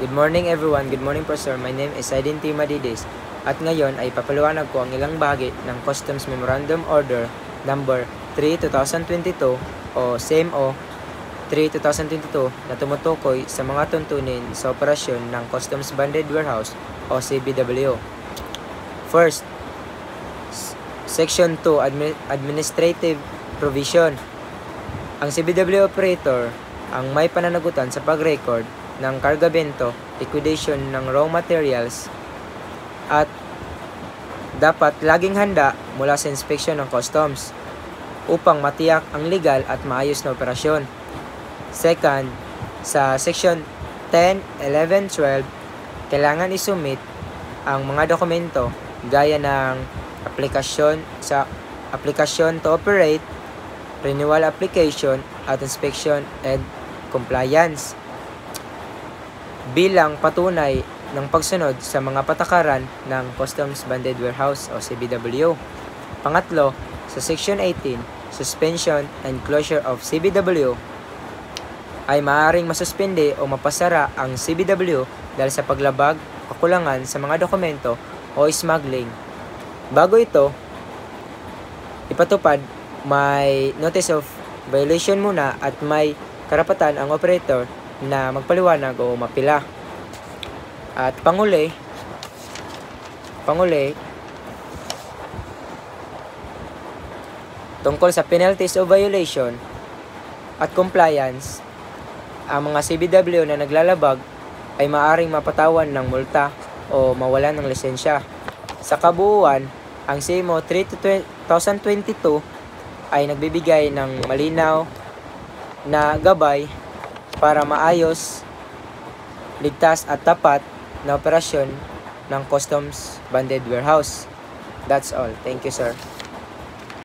Good morning everyone, good morning Professor. My name is Aidin T. Madides at ngayon ay papaliwanag ko ang ilang bahagi ng Customs Memorandum Order number 3-2022 o SEMO 3-2022 na tumutukoy sa mga tuntunin sa operasyon ng Customs Bonded Warehouse o CBW. First, Section 2 Administrative Provision. Ang CBW operator ang may pananagutan sa pag-record ng kargamento, liquidation ng raw materials at dapat laging handa mula sa inspeksyon ng customs upang matiyak ang legal at maayos na operasyon. Second, sa Section 10, 11, 12, kailangan isubmit ang mga dokumento gaya ng application to operate, renewal application at inspection and compliance bilang patunay ng pagsunod sa mga patakaran ng Customs Bonded Warehouse o CBW. Pangatlo, sa Section 18, Suspension and Closure of CBW, ay maaaring masuspende o mapasara ang CBW dahil sa paglabag, kakulangan sa mga dokumento o smuggling. Bago ito ipatupad, may notice of violation muna at may karapatan ang operator na magpaliwanag o mapila. At panghuli, tungkol sa penalties of violation at compliance, ang mga CBW na naglalabag ay maaaring mapatawan ng multa o mawalan ng lisensya. Sa kabuuan, ang SEMO 3-2022 ay nagbibigay ng malinaw na gabay para maayos, ligtas at tapat na operasyon ng Customs Bonded Warehouse. That's all. Thank you, sir.